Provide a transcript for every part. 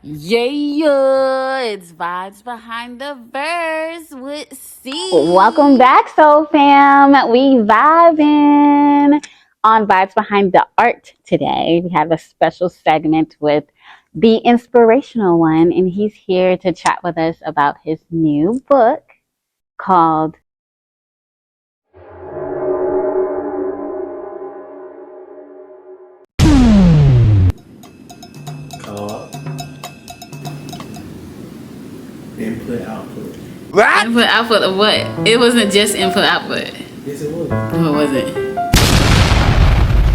Yeah, it's vibes behind the verse with C. Welcome back, Soul Fam. We vibing on Vibes Behind the Art today. We have a special segment with the Inspirational One, and he's here to chat with us about his new book called Input output. Input output of what? It wasn't just input output. Yes, it was. What was it?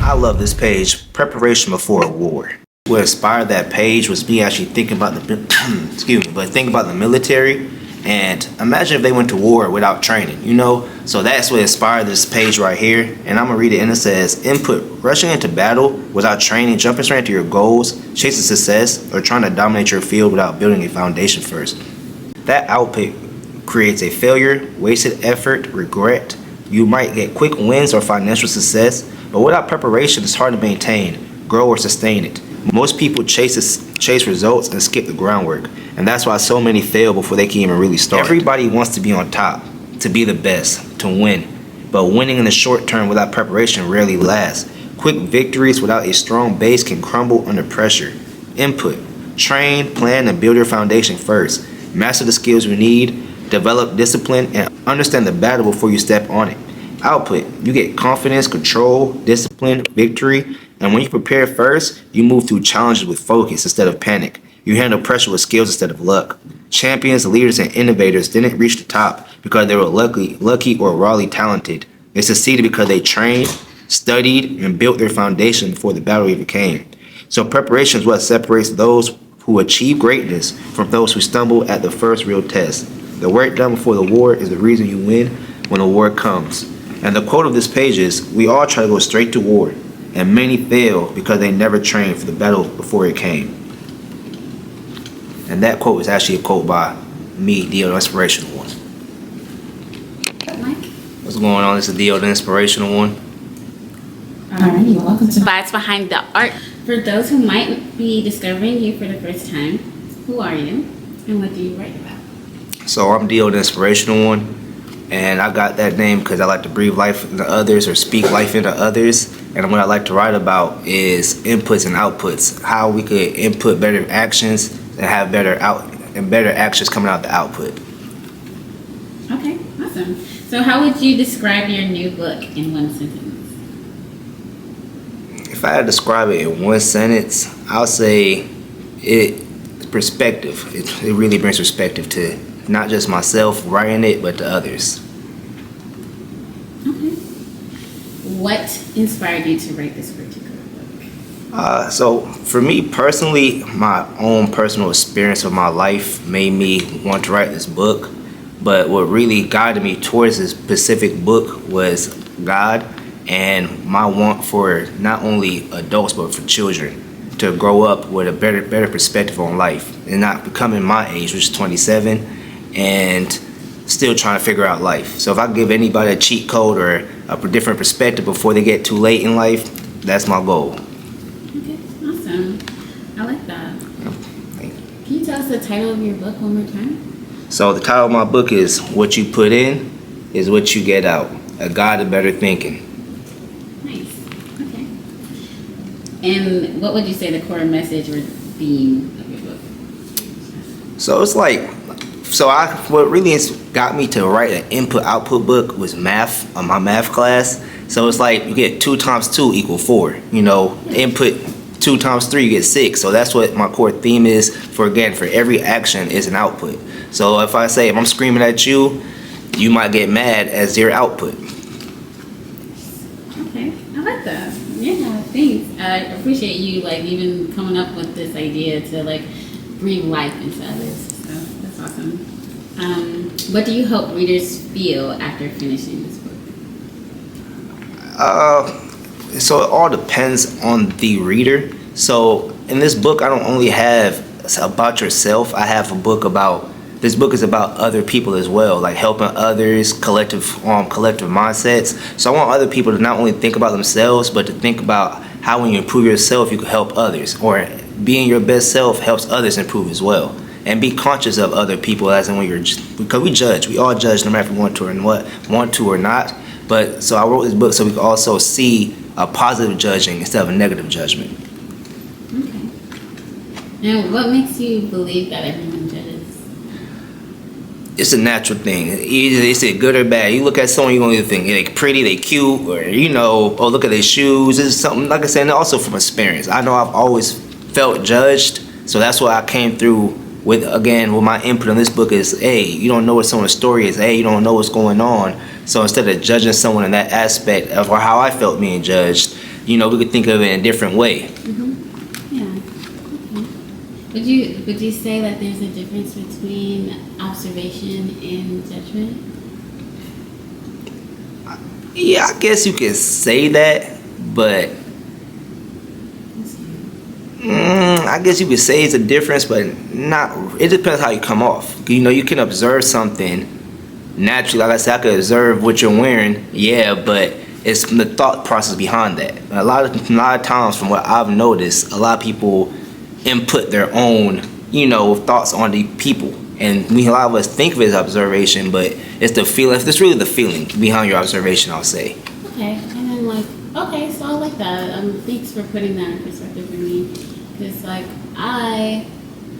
I love this page, preparation before a war. What inspired that page was me actually thinking about thinking about the military, and imagine if they went to war without training, So that's what inspired this page right here, and I'm gonna read it, and it says, input, rushing into battle without training, jumping straight into your goals, chasing success, or trying to dominate your field without building a foundation first. That output creates a failure, wasted effort, regret. You might get quick wins or financial success, but without preparation, it's hard to maintain, grow, or sustain it. Most people chase results and skip the groundwork, and that's why so many fail before they can even really start. Everybody wants to be on top, to be the best, to win, but winning in the short term without preparation rarely lasts. Quick victories without a strong base can crumble under pressure. Input, train, plan, and build your foundation first. Master the skills you need, develop discipline, and understand the battle before you step on it. Output, you get confidence, control, discipline, victory, and when you prepare first, you move through challenges with focus instead of panic. You handle pressure with skills instead of luck. Champions, leaders, and innovators didn't reach the top because they were lucky or rawly talented. They succeeded because they trained, studied, and built their foundation before the battle even came. So preparation is what separates those who achieve greatness from those who stumble at the first real test. The work done before the war is the reason you win when a war comes. And the quote of this page is, we all try to go straight to war, and many fail because they never trained for the battle before it came. And that quote is actually a quote by me, D.I.O, the Inspirational One. Mike? What's going on? This is D.I.O, the Inspirational One. Alrighty, welcome to Vibes Behind the Art. For those who might be discovering you for the first time, who are you and what do you write about? So I'm D.I.O, the Inspirational One, and I got that name because I like to breathe life into others or speak life into others. And what I like to write about is inputs and outputs, how we could input better actions and have better actions coming out the output. Okay, awesome. So how would you describe your new book in one sentence? If I had to describe it in one sentence, I'll say perspective. It really brings perspective to not just myself writing it, but to others. Okay. What inspired you to write this particular book? So for me personally, my own personal experience of my life made me want to write this book. But what really guided me towards this specific book was God and my want for not only adults but for children to grow up with a better perspective on life and not becoming my age, which is 27, and still trying to figure out life. So if I give anybody a cheat code or a different perspective before they get too late in life, that's my goal. Okay, awesome. I like that. Can you tell us the title of your book one more time? So the title of my book is What You Put In is What You Get Out, A Guide to Better Thinking. Nice. Okay. And what would you say the core message or theme of your book? So it's like, what really got me to write an input-output book was math, my math class. So it's like you get 2 times 2 equal 4. Input 2 times 3, you get 6. So that's what my core theme is for every action is an output. So if I'm screaming at you, you might get mad as your output. Okay, I like that. Yeah, thanks. I appreciate you even coming up with this idea to breathe life into others. So that's awesome. What do you hope readers feel after finishing this book? So it all depends on the reader. So in this book, I don't only have about yourself. I have a book about. This book is about other people as well, like helping others, collective mindsets. So I want other people to not only think about themselves, but to think about how when you improve yourself, you can help others, or being your best self helps others improve as well. And be conscious of other people, as in when because we judge. We all judge, no matter if we want to or not. But so I wrote this book so we can also see a positive judging instead of a negative judgment. Okay. And what makes you believe that everyone judges? It's a natural thing. Either they say good or bad. You look at someone, you're gonna think they pretty, they cute, or oh, look at their shoes. This is something, like I said, and also from experience. I know I've always felt judged, so that's why I came through with my input on this book is, hey, you don't know what someone's story is. Hey, you don't know what's going on. So instead of judging someone in that aspect of how I felt being judged, we could think of it in a different way. Mm-hmm. Yeah. Okay. Would you say that there's a difference between observation and judgment? Yeah, I guess you could say that, but I guess you could say it's a difference, but not. It depends how you come off. You can observe something naturally. Like I said, I could observe what you're wearing, yeah, but it's the thought process behind that. A lot of times, from what I've noticed, a lot of people input their own, thoughts on the people, and a lot of us think of it as observation, but it's the feeling. It's really the feeling behind your observation, I'll say. Okay, and then okay, so I like that. Thanks for putting that in perspective for me, because I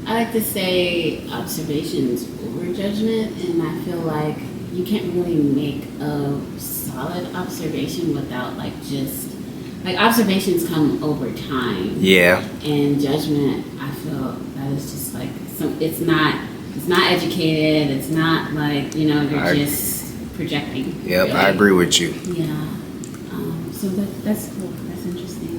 like to say observations over judgment, and I feel like you can't really make a solid observation without just observations come over time. Yeah. And judgment, I feel that is just it's not educated. It's not you're just projecting. Yep, really. I agree with you. Yeah. So that's cool. That's interesting.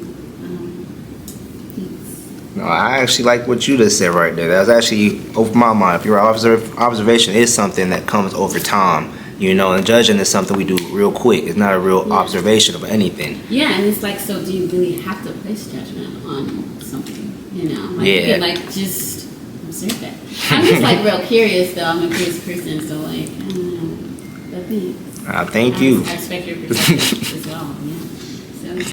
Thanks. No, I actually like what you just said right there. That's actually over my mind. If your observation is something that comes over time, and judging is something we do real quick. It's not a real observation of anything. Yeah, and it's so do you really have to place judgment on something? Yeah. You could just observe it. I'm just real curious though. I'm a curious person, so I don't know. But thanks. Thank you. I respect your perspective as well. Yeah. So,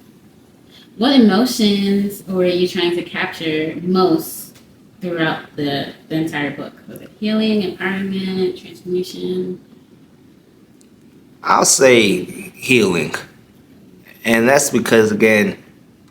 what emotions were you trying to capture most throughout the entire book? Was it healing, empowerment, transformation? I'll say healing. And that's because, again,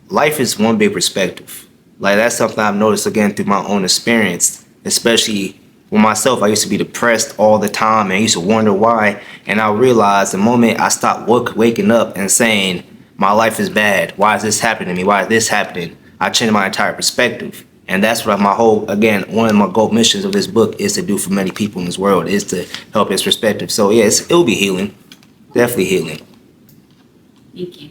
life is one big perspective. That's something I've noticed, again, through my own experience, especially with myself. I used to be depressed all the time, and I used to wonder why. And I realized the moment I stopped waking up and saying, my life is bad. Why is this happening to me? Why is this happening? I changed my entire perspective. And that's what one of my goal missions of this book is to do for many people in this world, is to help his perspective. So, yes, it'll be healing. Definitely healing. Thank you.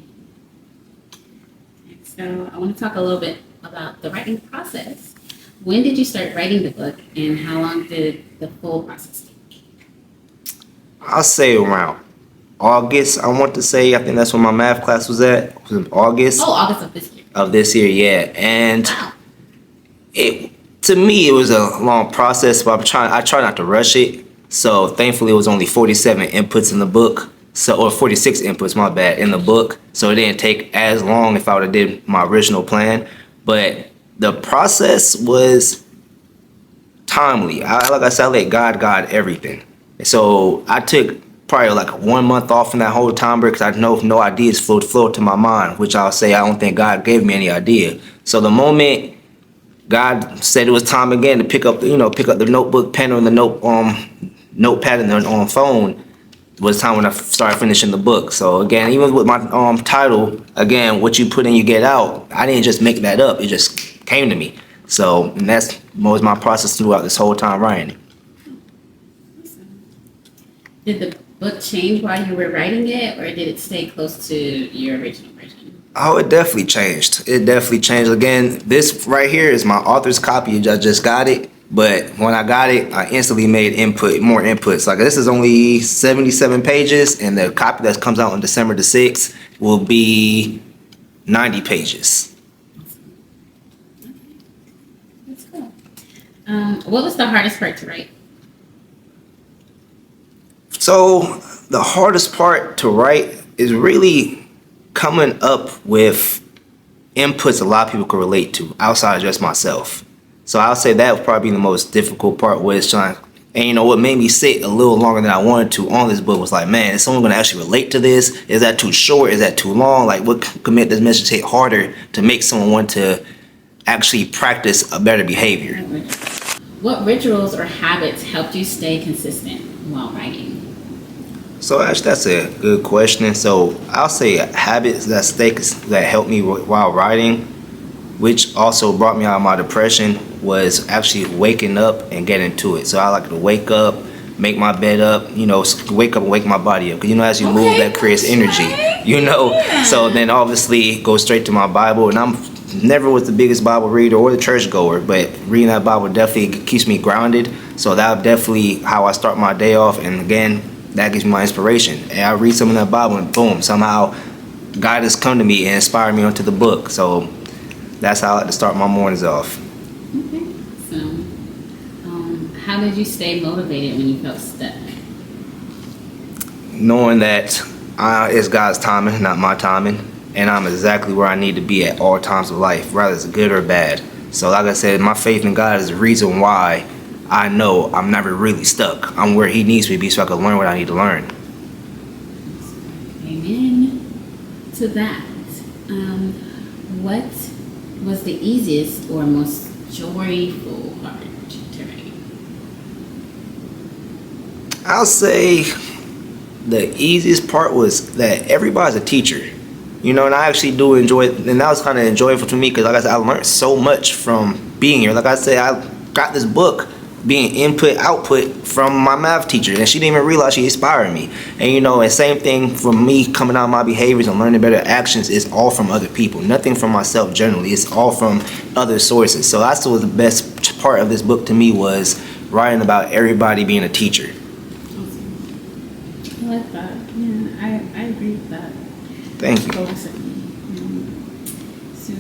So I want to talk a little bit about the writing process. When did you start writing the book, and how long did the full process take? I'll say around August. I want to say, I think that's when my math class was at. It was in August. Oh, August of this year. Of this year, yeah. And to me, it was a long process, but I try not to rush it. So thankfully, it was only 47 inputs in the book. Or 46 inputs, my bad, in the book. So it didn't take as long if I would have did my original plan. But the process was timely. Like I said, I let God guide everything. So I took probably 1 month off from that whole time because I know no ideas flowed to my mind, which I'll say I don't think God gave me any idea. So the moment God said it was time again to pick up the notebook, pen, or the notepad and the phone, was time when I started finishing the book. So again, even with my title, again, what you put in, you get out. I didn't just make that up. It just came to me. So that was my process throughout this whole time writing. Did the book change while you were writing it, or did it stay close to your original version? Oh, it definitely changed. It definitely changed. Again, this right here is my author's copy. I just got it. But when I got it, I instantly made more inputs. This is only 77 pages, and the copy that comes out on December the 6th will be 90 pages. Okay. That's cool. What was the hardest part to write? So the hardest part to write is really coming up with inputs a lot of people can relate to outside of just myself. So I'll say that would probably be the most difficult part, was trying. And you know what made me sit a little longer than I wanted to on this book was like, man, is someone going to actually relate to this? Is that too short? Is that too long? Like, what could make this message hit harder to make someone want to actually practice a better behavior? What rituals or habits helped you stay consistent while writing? So actually, that's a good question. So I'll say habits that helped me while writing, which also brought me out of my depression, was actually waking up and getting to it. So I like to wake up, make my bed up, you know, wake up and wake my body up. Because, you know, as you move, that creates energy, you know. Yeah. So then obviously go straight to my Bible. And I'm never was the biggest Bible reader or the church goer, but reading that Bible definitely keeps me grounded. So that's definitely how I start my day off. And again, that gives me my inspiration. And I read some of that Bible and boom, somehow God has come to me and inspired me onto the book. So that's how I like to start my mornings off. Okay. So, how did you stay motivated when you felt stuck? Knowing that it's God's timing, not my timing, and I'm exactly where I need to be at all times of life, whether it's good or bad. So like I said, my faith in God is the reason why I know I'm never really stuck. I'm where He needs me to be so I can learn what I need to learn. Amen to that. What was the easiest or most joyful part to write? I'll say the easiest part was that everybody's a teacher. You know, and I actually do enjoy it, and that was kind of enjoyable to me because, like I said, I learned so much from being here. Like I said, I got this book being input, output from my math teacher, and she didn't even realize she inspired me. And you know, and same thing from me coming out of my behaviors and learning better actions is all from other people. Nothing from myself generally. It's all from other sources. So that's what the best part of this book to me was writing about everybody being a teacher. Awesome. I like that. Yeah, I agree with that. Thank you. So,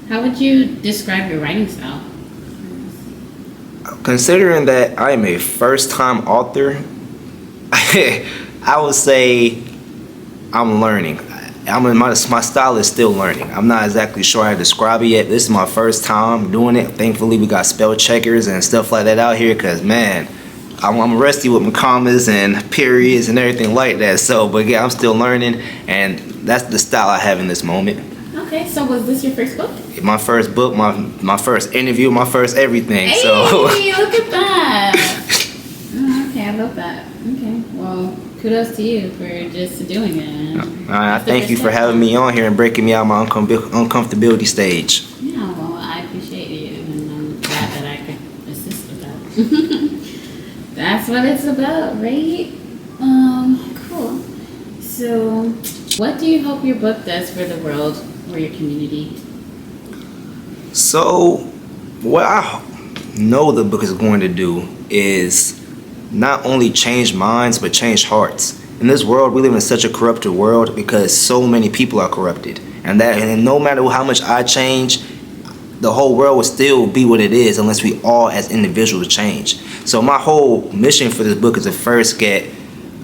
how would you describe your writing style? Considering that I am a first-time author, I would say I'm learning. My style is still learning. I'm not exactly sure how to describe it yet. This is my first time doing it. Thankfully, we got spell checkers and stuff like that out here because, man, I'm rusty with my commas and periods and everything like that. So, but yeah, I'm still learning, and that's the style I have in this moment. Okay, so was this your first book? My first book, my first interview, my first everything. Hey, So look at that. Oh, okay, I love that. Okay, well, kudos to you for just doing it. I thank you for having me on here and breaking me out of my uncomfortability stage. Yeah, well, I appreciate you, and I'm glad that I could assist with that. That's what it's about, right? Cool. So, what do you hope your book does for the world or your community? So, what I know the book is going to do is not only change minds, but change hearts. In this world, we live in such a corrupted world because so many people are corrupted. And no matter how much I change, the whole world will still be what it is unless we all as individuals change. So my whole mission for this book is to first get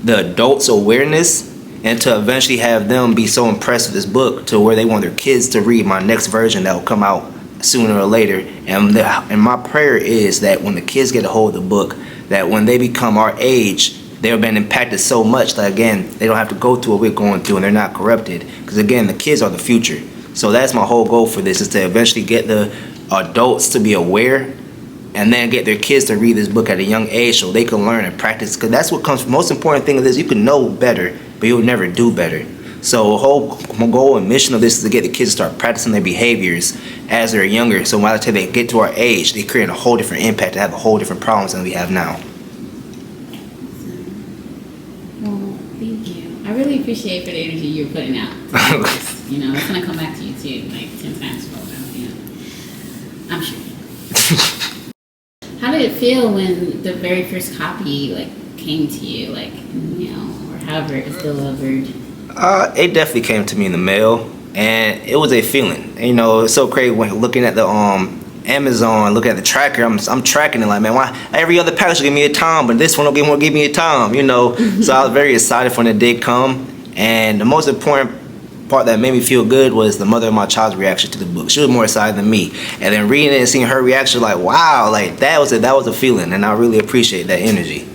the adults awareness and to eventually have them be so impressed with this book to where they want their kids to read my next version that will come out sooner or later. And my prayer is that when the kids get a hold of the book, that when they become our age, they've been impacted so much that, again, they don't have to go through what we're going through and they're not corrupted. Because, again, the kids are the future. So that's my whole goal for this, is to eventually get the adults to be aware and then get their kids to read this book at a young age so they can learn and practice. Because that's what comes, the most important thing of this, you can know better, but you'll never do better. So the whole goal and mission of this is to get the kids to start practicing their behaviors as they're younger. So by the time they get to our age, they create a whole different impact and have a whole different problems than we have now. Well, thank you. I really appreciate for the energy you're putting out. You know, it's gonna come back to you too, like 10 times more. You know, I'm sure. How did it feel when the very first copy came to you, or however it was delivered? It definitely came to me in the mail, and it was a feeling. You know, it's so crazy when looking at the Amazon, looking at the tracker. I'm tracking it like, man, why every other package will give me a Tom, but this one will give me a Tom. You know, so I was very excited when it did come. And the most important part that made me feel good was the mother of my child's reaction to the book. She was more excited than me, and then reading it and seeing her reaction, like wow, like that was a feeling, and I really appreciate that energy.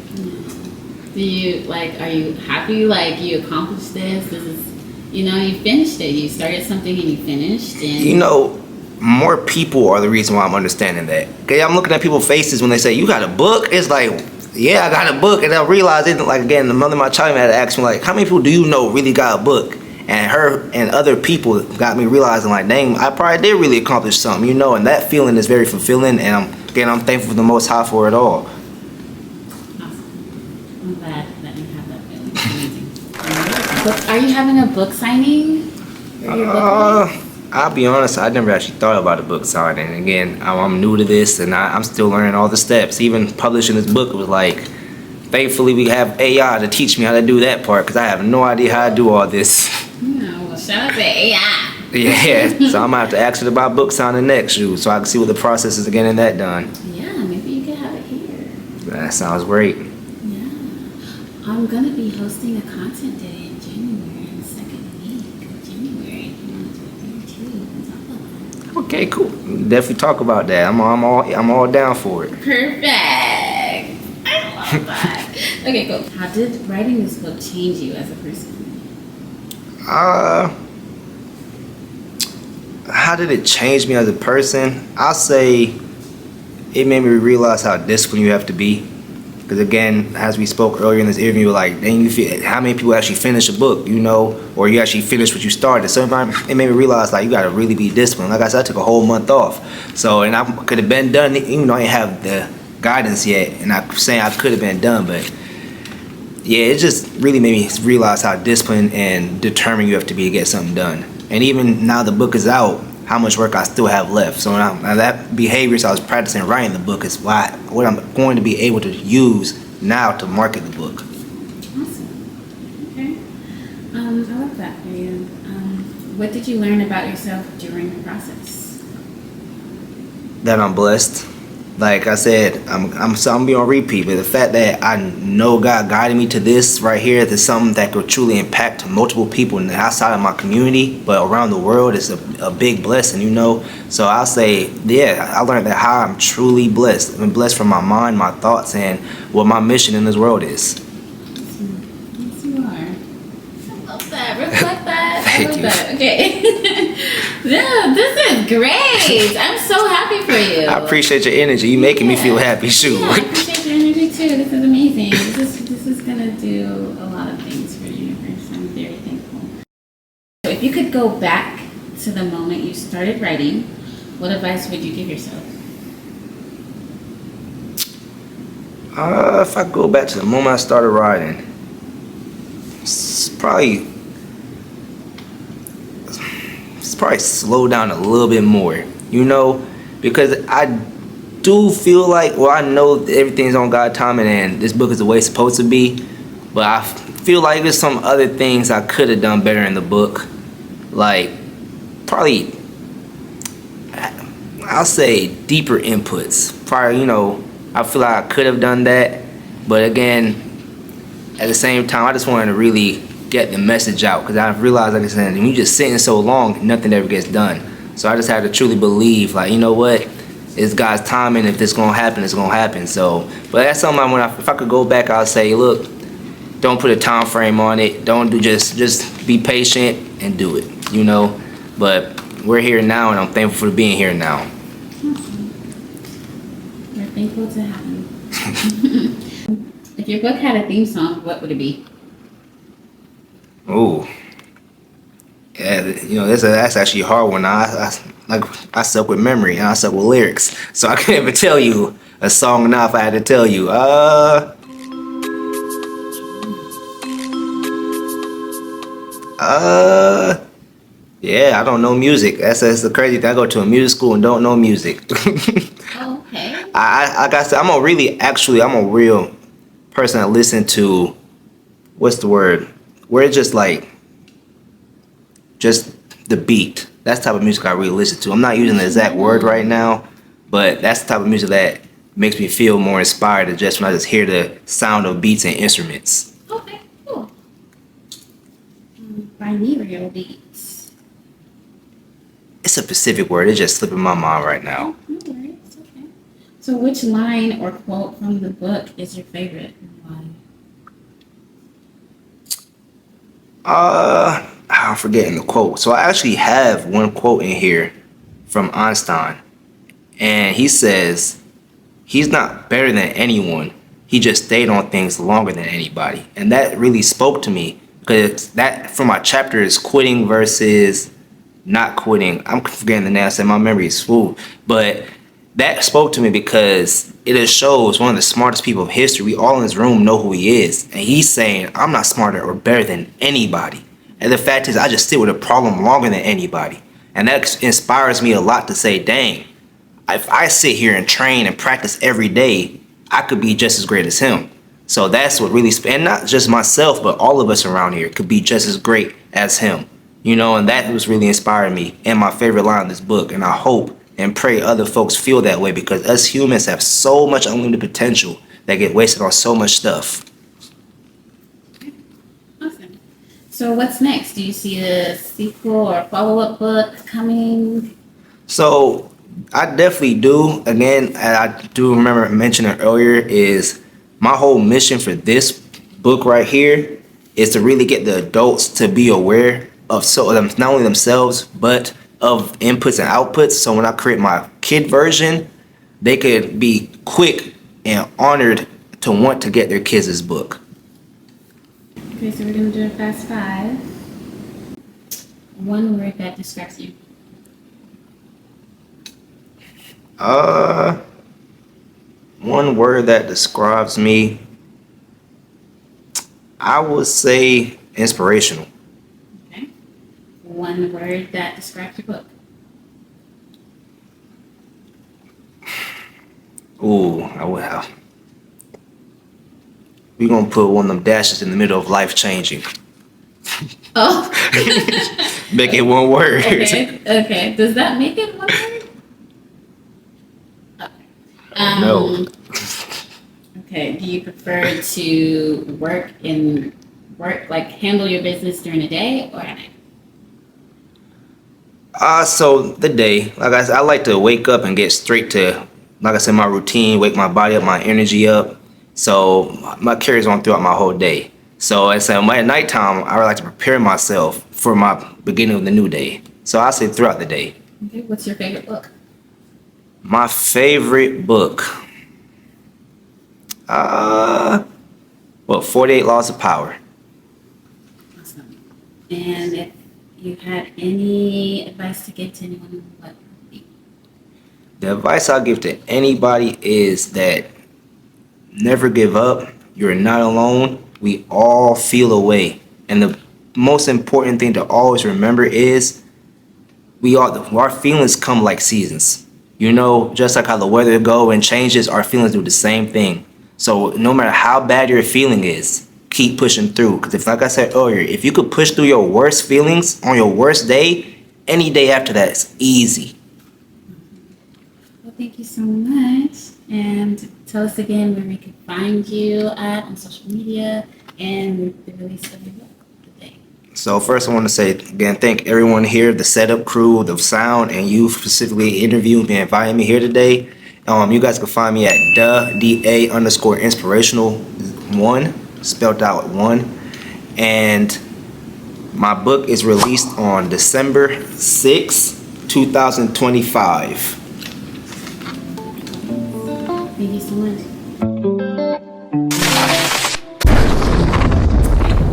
Do you like? Are you happy? Like you accomplished this? This is, you know, you finished it. You started something and you finished. And You know, more people are the reason why I'm understanding that. Okay, I'm looking at people's faces when they say you got a book. It's like, yeah, I got a book, and I realized it. Like again, the mother of my child had to ask me like, how many people do you know really got a book? And her and other people got me realizing like, dang, I probably did really accomplish something, you know. And that feeling is very fulfilling, and I'm thankful for the Most High for it all. I'm glad that you have that feeling. Amazing. Are you having a book signing? I'll be honest, I never actually thought about a book signing. Again, I'm new to this, and I'm still learning all the steps. Even publishing this book was like, thankfully we have AI to teach me how to do that part, because I have no idea how to do all this. Yeah, well, shout out to AI. Yeah, so I'm gonna have to ask it about book signing next, so I can see what the process is of getting that done. Yeah, maybe you could have it here. That sounds great. Yeah. I'm going to be hosting a content day in January, in the second week of January. If you want to do it there too, we can talk about that. Okay, cool. Definitely talk about that. I'm all down for it. Perfect. I love that. Okay, cool. How did writing this book change you as a person? How did it change me as a person? I'll say it made me realize how disciplined you have to be. Because again, as we spoke earlier in this interview, like, dang, you feel how many people actually finish a book, you know, or you actually finish what you started. So it made me realize like you got to really be disciplined. Like I said, I took a whole month off. So, and I could have been done, even though I didn't have the guidance yet. And I'm saying I could have been done, but yeah, it just really made me realize how disciplined and determined you have to be to get something done. And even now the book is out, how much work I still have left. So now that behaviors I was practicing writing the book is what I'm going to be able to use now to market the book. Awesome. Okay. I love that for you. What did you learn about yourself during the process? That I'm blessed. Like I said, I'm gonna be on repeat, but the fact that I know God guided me to this right here is something that could truly impact multiple people outside of my community, but around the world is a big blessing, you know. So I'll say, yeah, I learned that how I'm truly blessed. I'm blessed from my mind, my thoughts, and what my mission in this world is. Yes, you are. I love that. Reflect that. Thank I love you. that. Okay. Yeah, this is great. I'm so happy for you. I appreciate your energy. You making me feel happy, shoot. Yeah, I appreciate your energy too. This is amazing. This is gonna do a lot of things for the universe. I'm very thankful. So if you could go back to the moment you started writing, what advice would you give yourself? If I go back to the moment I started writing, it's probably slow down a little bit more, you know, because I do feel like, well, I know everything's on God's timing and this book is the way it's supposed to be, but I feel like there's some other things I could have done better in the book, like probably, I'll say deeper inputs. Probably, you know, I feel like I could have done that, but again, at the same time, I just wanted to really get the message out, because I realized, like I said, when you just sitting so long, nothing ever gets done. So I just had to truly believe, like, you know what, it's God's timing. If it's gonna happen, it's gonna happen. So, but that's something if I could go back, I'll say, look, don't put a time frame on it. Don't do just be patient and do it, you know. But we're here now, and I'm thankful for being here now. Awesome. We're thankful to have you. If your book had a theme song, what would it be? Ooh, yeah, you know, that's actually a hard one. I suck with memory and I suck with lyrics, so I can't even tell you a song now if I had to tell you. Yeah, I don't know music. That's the crazy thing. I go to a music school and don't know music. Oh, okay. I got to, I'm a real person that listen to, what's the word? Where it's just like, just the beat. That's the type of music I really listen to. I'm not using the exact word right now, but that's the type of music that makes me feel more inspired than just when I just hear the sound of beats and instruments. Okay, cool. Binaural beats. It's a specific word. It's just slipping my mind right now. No worries, okay. So which line or quote from the book is your favorite and why? I'm forgetting the quote. So I actually have one quote in here from Einstein, and he says, "He's not better than anyone. He just stayed on things longer than anybody." And that really spoke to me because that for my chapter is quitting versus not quitting. I'm forgetting the name. I said my memory is full, but that spoke to me because it just shows one of the smartest people of history. We all in this room know who he is, and he's saying, "I'm not smarter or better than anybody." And the fact is, I just sit with a problem longer than anybody, and that inspires me a lot to say, "Dang, if I sit here and train and practice every day, I could be just as great as him." So that's what really, and not just myself, but all of us around here could be just as great as him. And that was really inspiring me and my favorite line in this book. And I hope and pray other folks feel that way because us humans have so much unlimited potential that get wasted on so much stuff. Awesome. So what's next? Do you see a sequel or follow-up book coming? So I definitely do. Again, I do remember mentioning earlier is my whole mission for this book right here is to really get the adults to be aware of not only themselves but of inputs and outputs. So when I create my kid version, they could be quick and honored to want to get their kids this book. Okay, so we're gonna do a fast five. One word that describes you. One word that describes me, I would say inspirational. Okay. One word that describes your book. Ooh, I would have. We're gonna put one of them dashes in the middle of life changing. Oh. Make it one word. Okay. Does that make it one word? Okay. No. Okay. Do you prefer to work like handle your business during the day or at night? So the day, like I said, I like to wake up and get straight to, like I said, my routine, wake my body up, my energy up. So my carries on throughout my whole day. So at nighttime, I would like to prepare myself for my beginning of the new day. So I say throughout the day. Okay. What's your favorite book? My favorite book. 48 Laws of Power. Awesome. And if you had any advice to give to anyone, what would it be? The advice I give to anybody is that never give up. You're not alone. We all feel a way. And the most important thing to always remember is our feelings come like seasons. Just like how the weather go and changes, our feelings do the same thing. So no matter how bad your feeling is, keep pushing through. Because if, like I said earlier, if you could push through your worst feelings on your worst day, any day after that is easy. Well, thank you so much. And tell us again where we can find you at on social media and the release of your book today. So first I want to say again, thank everyone here, the setup crew, the sound, and you specifically interviewing me and inviting me here today. You guys can find me at D.A_inspirational one, spelled out 1. And my book is released on December 6th, 2025. Thank you so much.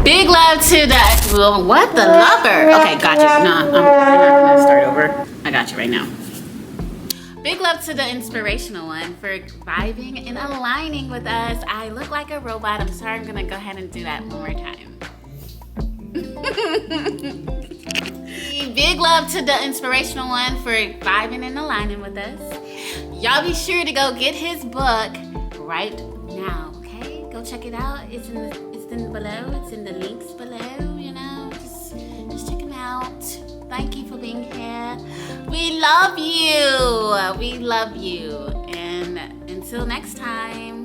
Big love to the what the lover. Okay, got you. No, we're not gonna start over. I got you right now. Big love to the Inspirational One for vibing and aligning with us. I look like a robot. I'm sorry. I'm gonna go ahead and do that one more time. Big love to the Inspirational One for vibing and aligning with us. Y'all be sure to go get his book right now, okay? Go check it out. It's in below. It's in the links below, Just check him out. Thank you for being here. We love you. We love you. And until next time.